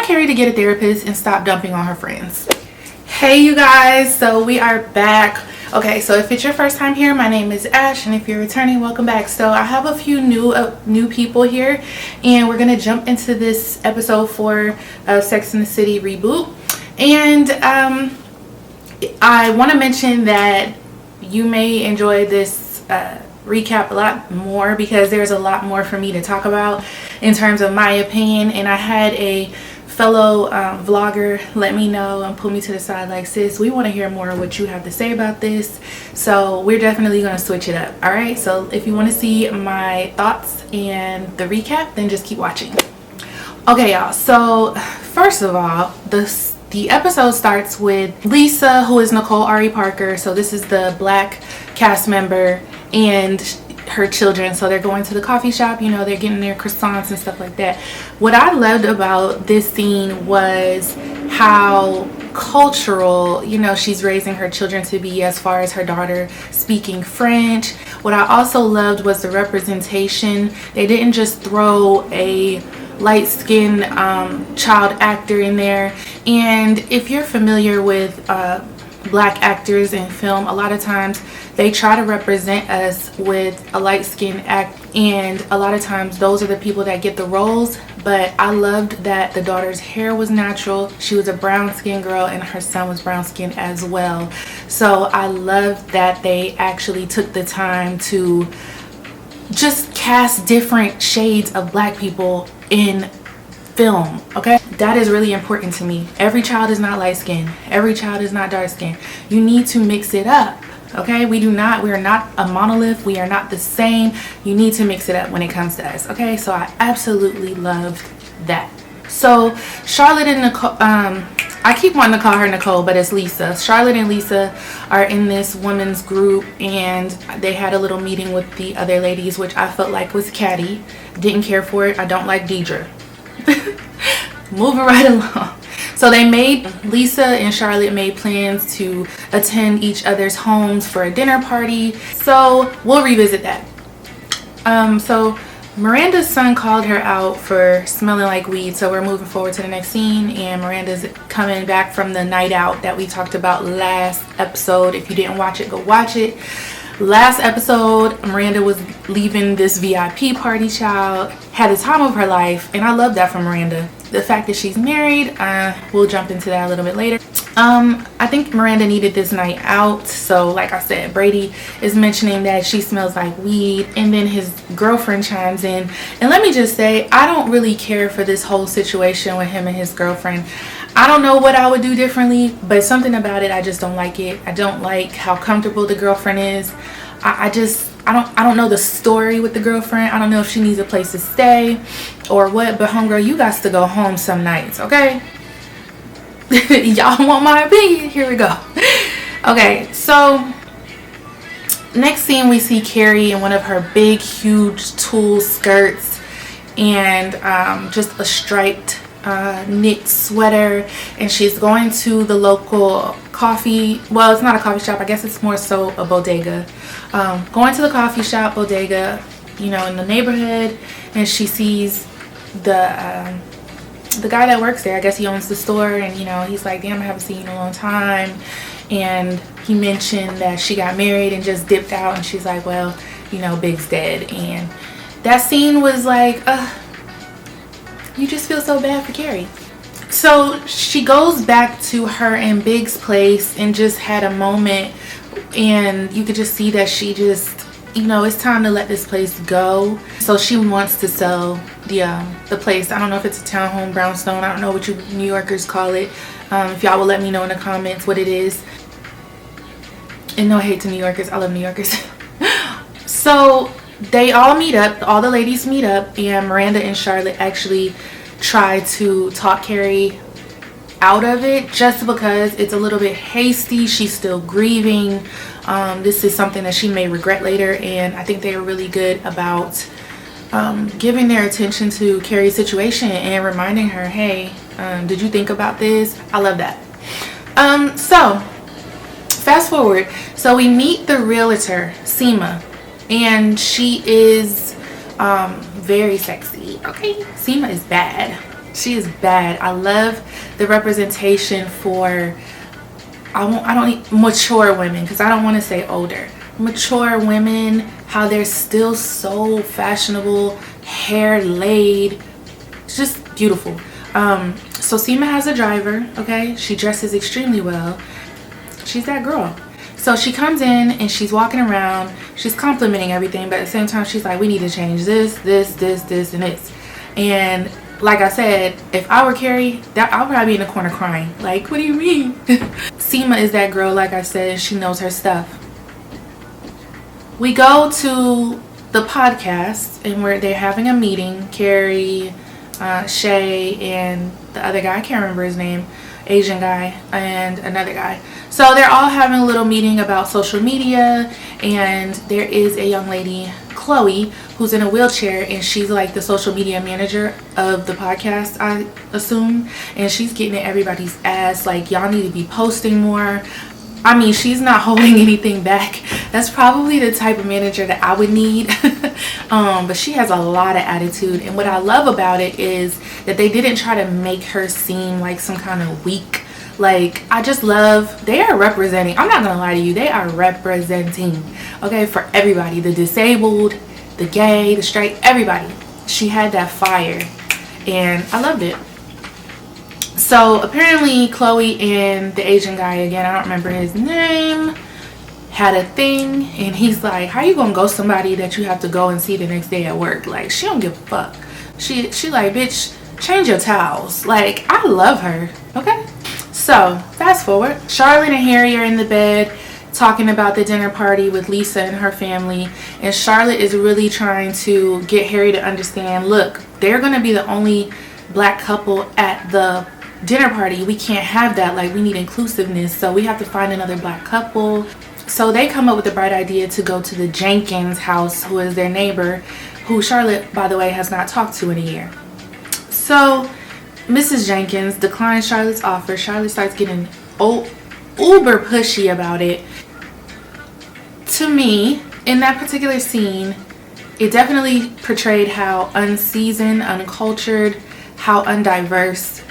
Carrie to get a therapist and stop dumping on her friends. Hey you guys, so we are back. Okay, so if it's your first time here, my name is Ash, and if you're returning, welcome back. So I have a few new people here, and we're gonna jump into this episode for Sex and the City Reboot. And I want to mention that you may enjoy this recap a lot more because there's a lot more for me to talk about in terms of my opinion. And I had a fellow vlogger let me know and pull me to the side like, sis, we want to hear more of what you have to say about this, so we're definitely going to switch it up. All right, so if you want to see my thoughts and the recap, then just keep watching. Okay y'all, so first of all, the episode starts with Lisa, who is Nicole Ari Parker. So this is the black cast member and her children. So they're going to the coffee shop, you know, they're getting their croissants and stuff like that. What I loved about this scene was how cultural, you know, she's raising her children to be, as far as her daughter speaking French. What I also loved was the representation. They didn't just throw a light-skinned child actor in there. And if you're familiar with black actors in film, a lot of times they try to represent us with a light-skinned act, and a lot of times those are the people that get the roles. But I loved that the daughter's hair was natural. She was a brown-skinned girl and her son was brown-skinned as well. So I loved that they actually took the time to just cast different shades of black people in film. Okay, that is really important to me. Every child is not light skinned, every child is not dark skinned. You need to mix it up. Okay, we are not a monolith, we are not the same. You need to mix it up when it comes to us. Okay, so I absolutely loved that. So Charlotte and Nicole, I keep wanting to call her Nicole, but it's Lisa. Charlotte and Lisa are in this women's group, and they had a little meeting with the other ladies, which I felt like was catty. Didn't care for it. I don't like Deidre. Moving right along. So Lisa and Charlotte made plans to attend each other's homes for a dinner party. So we'll revisit that. So Miranda's son called her out for smelling like weed. So we're moving forward to the next scene, and Miranda's coming back from the night out that we talked about last episode. If you didn't watch it, go watch it. Last episode, Miranda was leaving this VIP party, child, had the time of her life, and I love that from Miranda. The fact that she's married, we'll jump into that a little bit later. I think Miranda needed this night out. So like I said, Brady is mentioning that she smells like weed, and then his girlfriend chimes in. And let me just say, I don't really care for this whole situation with him and his girlfriend. I don't know what I would do differently, but something about it, I just don't like it. I don't like how comfortable the girlfriend is. I don't know the story with the girlfriend. I don't know if she needs a place to stay or what, but homegirl, you got to go home some nights, okay? Y'all want my opinion? Here we go. Okay, so next scene, we see Carrie in one of her big, huge tulle skirts and just a striped knit sweater, and she's going to the local coffee, well, it's not a coffee shop, I guess it's more so a bodega. Going to the coffee shop, bodega, you know, in the neighborhood, and she sees the guy that works there. I guess he owns the store, and you know, he's like, damn, I haven't seen you in a long time. And he mentioned that she got married and just dipped out, and she's like, well, you know, Big's dead. And that scene was like, you just feel so bad for Carrie. So she goes back to her and Big's place and just had a moment, and you could just see that she just, you know, it's time to let this place go. So she wants to sell the place. I don't know if it's a townhome, brownstone, I don't know what you New Yorkers call it. If y'all will let me know in the comments what it is. And no hate to New Yorkers, I love New Yorkers. So they all meet up, all the ladies meet up, and Miranda and Charlotte actually try to talk Carrie out of it, just because it's a little bit hasty. She's still grieving. This is something that she may regret later, and I think they were really good about giving their attention to Carrie's situation and reminding her, hey, did you think about this? I love that. So fast forward, so we meet the realtor, Seema, and she is very sexy. Okay, Seema is bad. She is bad. I love the representation for mature women, because I don't want to say older. Mature women, how they're still so fashionable, hair laid, it's just beautiful. So Seema has a driver, okay? She dresses extremely well. She's that girl. So she comes in and she's walking around, she's complimenting everything, but at the same time she's like, we need to change this, and this. And like I said, if I were Carrie, I'll probably be in the corner crying. Like, what do you mean? Seema is that girl, like I said, she knows her stuff. We go to the podcast and they're having a meeting. Carrie, Shay, and the other guy, I can't remember his name, Asian guy, and another guy. So they're all having a little meeting about social media, and there is a young lady, Chloe, who's in a wheelchair, and she's like the social media manager of the podcast, I assume, and she's getting in everybody's ass like, y'all need to be posting more. I mean, she's not holding anything back. That's probably the type of manager that I would need. But she has a lot of attitude, and what I love about it is that they didn't try to make her seem like some kind of weak. Like, I just love, they are representing, I'm not gonna lie to you, they are representing, okay, for everybody, the disabled, the gay, the straight, everybody. She had that fire, and I loved it. So apparently Chloe and the Asian guy, again, I don't remember his name, had a thing, and he's like, how you gonna ghost somebody that you have to go and see the next day at work? Like, she don't give a fuck. She like, bitch, change your towels. Like, I love her, okay? So fast forward, Charlotte and Harry are in the bed talking about the dinner party with Lisa and her family, and Charlotte is really trying to get Harry to understand, look, they're gonna be the only black couple at the dinner party. We can't have that. Like, we need inclusiveness, so we have to find another black couple. So they come up with the bright idea to go to the Jenkins house, who is their neighbor, who Charlotte, by the way, has not talked to in a year. So Mrs. Jenkins declines Charlotte's offer. Charlotte starts getting uber pushy about it. To me, in that particular scene, it definitely portrayed how unseasoned, uncultured, how undiverse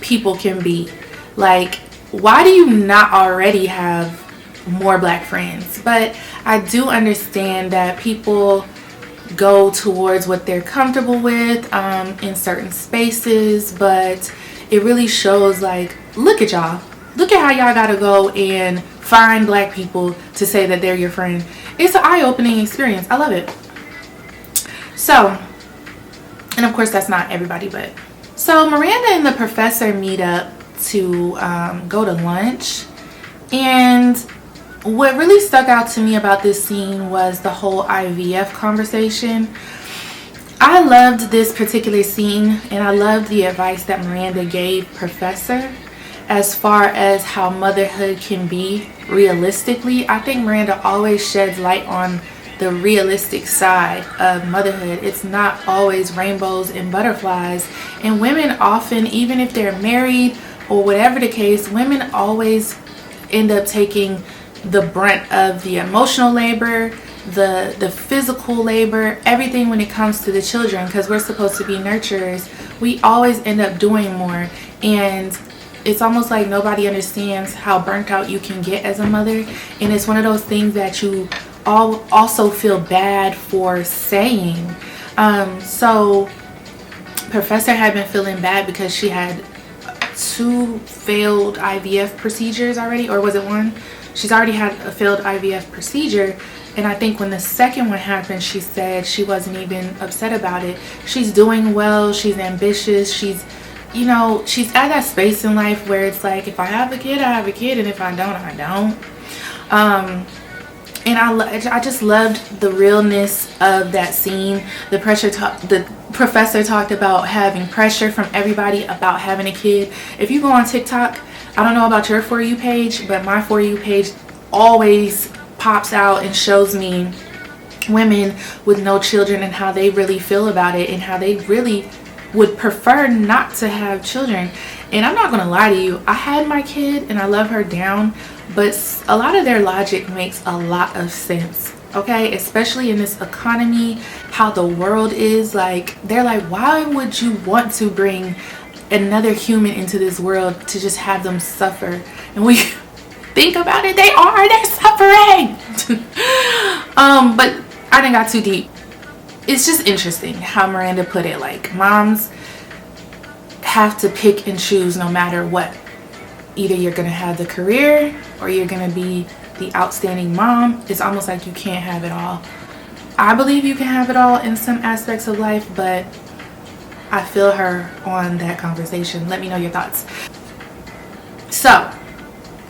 people can be. Like, why do you not already have more black friends? But I do understand that people go towards what they're comfortable with in certain spaces, but it really shows, like, look at y'all, look at how y'all gotta go and find black people to say that they're your friend. It's an eye-opening experience. I love it. So, and of course that's not everybody, but so Miranda and the professor meet up to go to lunch, and what really stuck out to me about this scene was the whole IVF conversation. I loved this particular scene, and I loved the advice that Miranda gave Professor as far as how motherhood can be realistically. I think Miranda always sheds light on the realistic side of motherhood. It's not always rainbows and butterflies, and women often, even if they're married or whatever the case, women always end up taking the brunt of the emotional labor, the physical labor, everything when it comes to the children, because we're supposed to be nurturers. We always end up doing more, and it's almost like nobody understands how burnt out you can get as a mother, and it's one of those things that you also feel bad for saying. So Professor had been feeling bad because she had 2 failed IVF procedures already, or was it 1? She's already had a failed IVF procedure, and I think when the second one happened, she said she wasn't even upset about it. She's doing well, she's ambitious, she's, you know, she's at that space in life where it's like, if I have a kid, I have a kid, and if I don't, I don't. And I just loved the realness of that scene. The professor talked about having pressure from everybody about having a kid. If you go on TikTok, I don't know about your For You page, but my For You page always pops out and shows me women with no children and how they really feel about it, and how they really would prefer not to have children. And I'm not gonna lie to you, I had my kid and I love her down, but a lot of their logic makes a lot of sense, okay? Especially in this economy, how the world is. Like, they're like, why would you want to bring another human into this world to just have them suffer. And we think about it, they're suffering. But I didn't got too deep. It's just interesting how Miranda put it. Like, moms have to pick and choose no matter what. Either you're gonna have the career or you're gonna be the outstanding mom. It's almost like you can't have it all. I believe you can have it all in some aspects of life, but I feel her on that conversation. Let me know your thoughts. So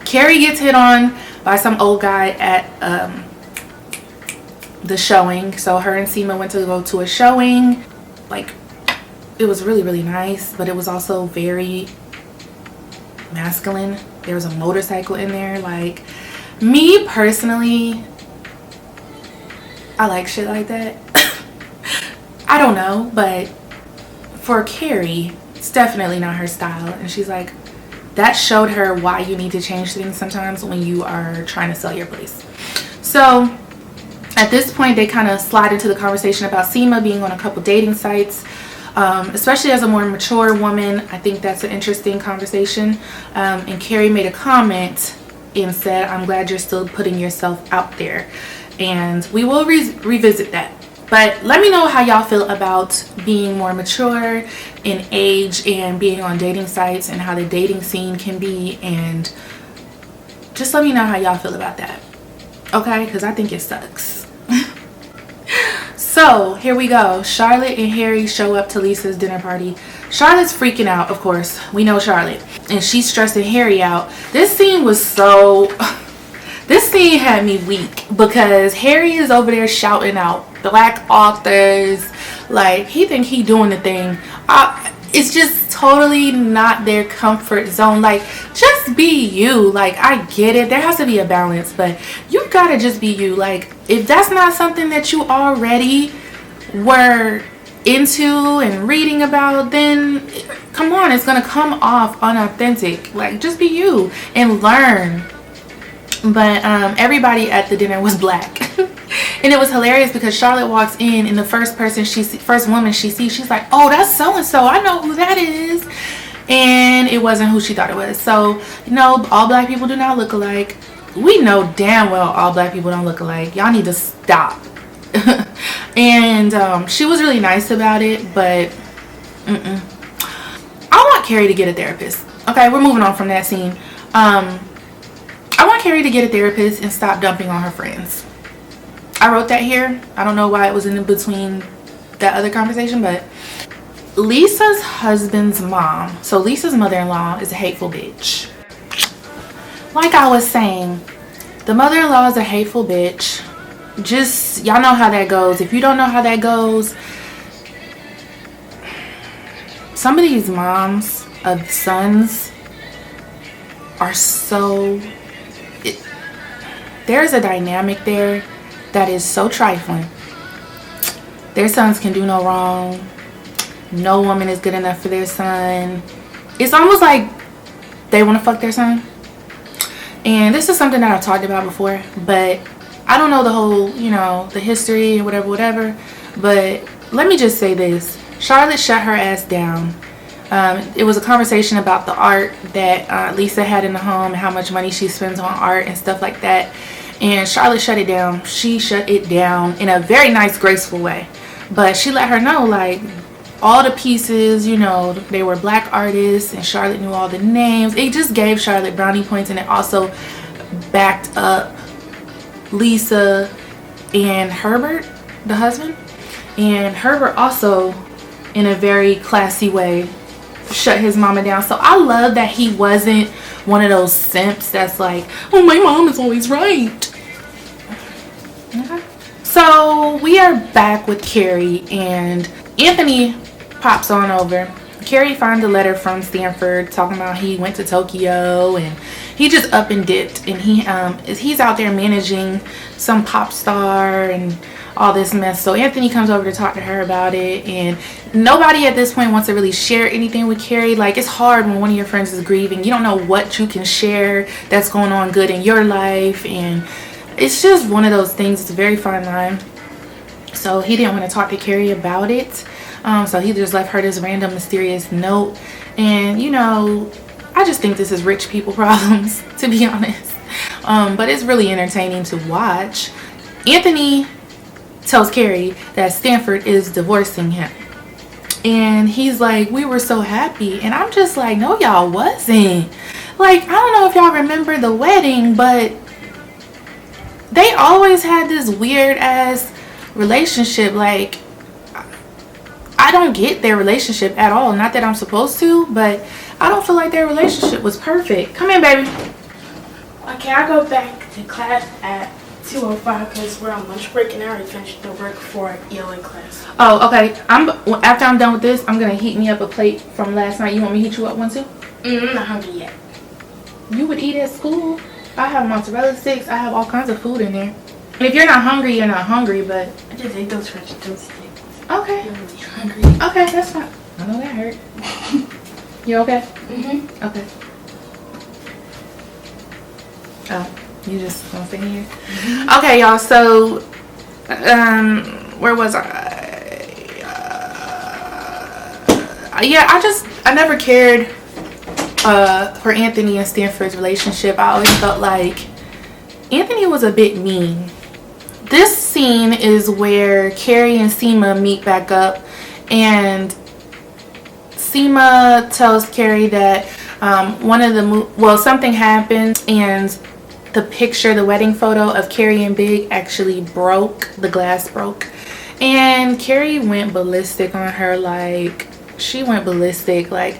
Carrie gets hit on by some old guy at the showing. So her and Seema went to go to a showing. Like, it was really, really nice, but it was also very masculine. There was a motorcycle in there. Like, me personally, I like shit like that. I don't know, but for Carrie, it's definitely not her style. And she's like, that showed her why you need to change things sometimes when you are trying to sell your place. So at this point, they kind of slide into the conversation about Seema being on a couple dating sites. Especially as a more mature woman, I think that's an interesting conversation. And Carrie made a comment and said, I'm glad you're still putting yourself out there. And we will revisit that. But let me know how y'all feel about being more mature in age and being on dating sites and how the dating scene can be. And just let me know how y'all feel about that. Okay? Because I think it sucks. So here we go. Charlotte and Harry show up to Lisa's dinner party. Charlotte's freaking out, of course. We know Charlotte. And she's stressing Harry out. This scene was so... This scene had me weak because Harry is over there shouting out black authors. Like, he think he doing the thing. It's just totally not their comfort zone. Like, just be you. Like, I get it. There has to be a balance, but you gotta just be you. Like, if that's not something that you already were into and reading about, then come on, it's gonna come off unauthentic. Like, just be you and learn. But everybody at the dinner was black. And it was hilarious because Charlotte walks in and the first woman she sees, she's like, oh, that's so-and-so. I know who that is. And it wasn't who she thought it was. So, you know, all black people do not look alike. We know damn well all black people don't look alike. Y'all need to stop. And she was really nice about it, but I want Carrie to get a therapist. Okay, we're moving on from that scene. I want Carrie to get a therapist and stop dumping on her friends. I wrote that here. I don't know why it was in between that other conversation, but Lisa's husband's mom, so Lisa's mother-in-law, is a hateful bitch. Like I was saying, the mother-in-law is a hateful bitch. Just, y'all know how that goes. If you don't know how that goes, some of these moms of sons are so... There's a dynamic there that is so trifling. Their sons can do no wrong. No woman is good enough for their son. It's almost like they want to fuck their son. And this is something that I've talked about before, but I don't know the whole, you know, the history and whatever. But let me just say this. Charlotte shut her ass down. It was a conversation about the art that Lisa had in the home, how much money she spends on art and stuff like that. And Charlotte shut it down. She shut it down in a very nice, graceful way. But she let her know, like, all the pieces, you know, they were black artists and Charlotte knew all the names. It just gave Charlotte brownie points, and it also backed up Lisa and Herbert, the husband. And Herbert also, in a very classy way, shut his mama down. So I love that he wasn't one of those simps that's like, oh, my mom is always right. Okay. So we are back with Carrie, and Anthony pops on over. Carrie finds a letter from Stanford talking about he went to Tokyo and he just up and dipped, and he's out there managing some pop star and all this mess. So Anthony comes over to talk to her about it, and nobody at this point wants to really share anything with Carrie. Like, it's hard when one of your friends is grieving. You don't know what you can share that's going on good in your life, and it's just one of those things. It's a very fine line. So he didn't want to talk to Carrie about it. So he just left her this random mysterious note. And you know, I just think this is rich people problems, to be honest. But it's really entertaining to watch. Anthony tells Carrie that Stanford is divorcing him. And he's like, we were so happy. And I'm just like, no, y'all wasn't. Like, I don't know if y'all remember the wedding, but they always had this weird ass relationship. Like, I don't get their relationship at all. Not that I'm supposed to, but I don't feel like their relationship was perfect. Come in, baby. Okay, I go back to class at 2:05 because we're on lunch break and I already finished the work for ELA class. Oh, okay. After I'm done with this, I'm gonna heat me up a plate from last night. You want me to heat you up one too? I'm not hungry yet. You would eat at school. I have mozzarella sticks. I have all kinds of food in there. And if you're not hungry, you're not hungry. But I just ate those French toast sticks. Okay. I'm really hungry. Okay, that's fine. I know that hurt. You okay? Okay. Oh, you just want to stay here? Okay, y'all. So, where was I? Yeah, I never cared for Anthony and Stanford's relationship. I always felt like Anthony was a bit mean. This scene is where Carrie and Seema meet back up, and Seema tells Carrie that something happened, and the picture, the wedding photo of Carrie and Big actually broke. The glass broke, and Carrie went ballistic on her. Like, she went ballistic, like,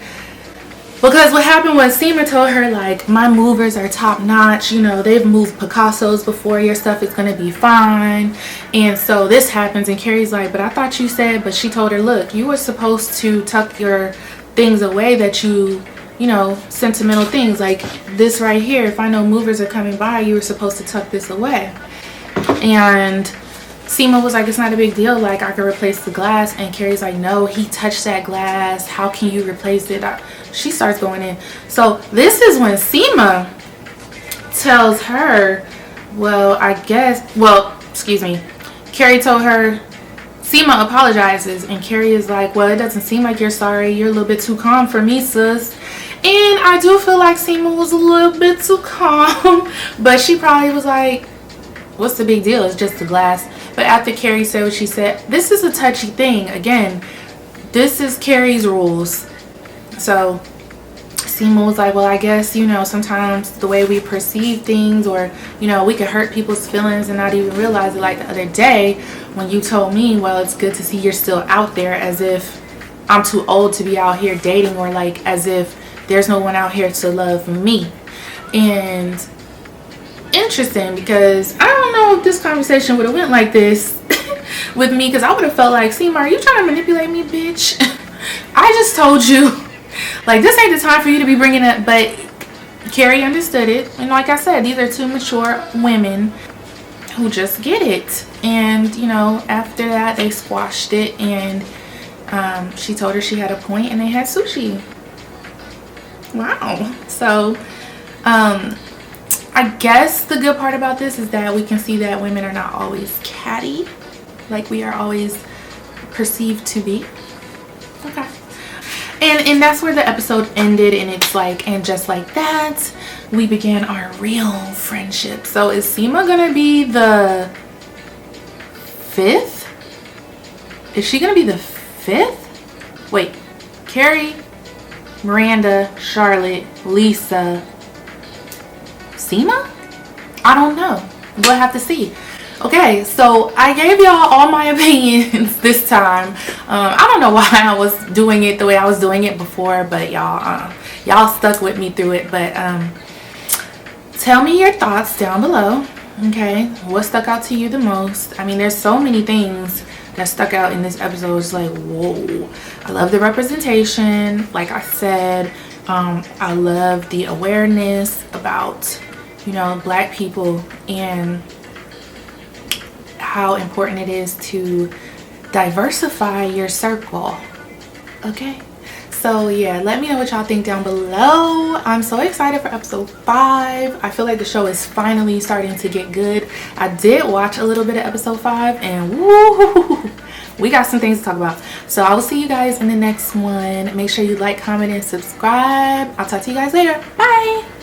because what happened was Seema told her, like, my movers are top notch, you know, they've moved Picassos before, your stuff is gonna be fine. And so this happens, and Carrie's like, but I thought you said, but she told her, look, you were supposed to tuck your things away that you know, sentimental things like this right here. If I know movers are coming by, you were supposed to tuck this away. And Seema was like, it's not a big deal, like, I could replace the glass. And Carrie's like, no, he touched that glass, how can you replace it? She starts going in. So this is when Seema tells her, Carrie told her, Seema apologizes, and Carrie is like, well, it doesn't seem like you're sorry, you're a little bit too calm for me, sis. And I do feel like Seema was a little bit too calm, but she probably was like, what's the big deal? It's just the glass. But after Carrie said what she said, this is a touchy thing. Again, this is Carrie's rules. So Seema was like, well, I guess, you know, sometimes the way we perceive things, or, you know, we could hurt people's feelings and not even realize it. Like the other day when you told me, well, it's good to see you're still out there, as if I'm too old to be out here dating, or like as if there's no one out here to love me. And interesting, because I don't know if this conversation would have went like this with me, because I would have felt like, Seema, are you trying to manipulate me, bitch? I just told you, like, this ain't the time for you to be bringing up. But Carrie understood it, and like I said, these are two mature women who just get it. And, you know, after that they squashed it, and she told her she had a point, and they had sushi. Wow. So I guess the good part about this is that we can see that women are not always catty like we are always perceived to be. Okay. And that's where the episode ended, and it's like, and just like that, we began our real friendship. So is Seema gonna be the 5th? Is she gonna be the 5th? Wait, Carrie, Miranda, Charlotte, Lisa, Seema? I don't know. We'll have to see. Okay, so I gave y'all all my opinions this time. I don't know why I was doing it the way I was doing it before, but y'all stuck with me through it. But tell me your thoughts down below. Okay, what stuck out to you the most? I mean, there's so many things that stuck out in this episode. It's like, whoa. I love the representation, like I said. I love the awareness about, you know, Black people, and how important it is to diversify your circle. Okay, so yeah, let me know what y'all think down below. I'm so excited for episode 5. I feel like the show is finally starting to get good. I did watch a little bit of episode 5, and woo, we got some things to talk about. So I will see you guys in the next one. Make sure you like, comment, and subscribe. I'll talk to you guys later. Bye.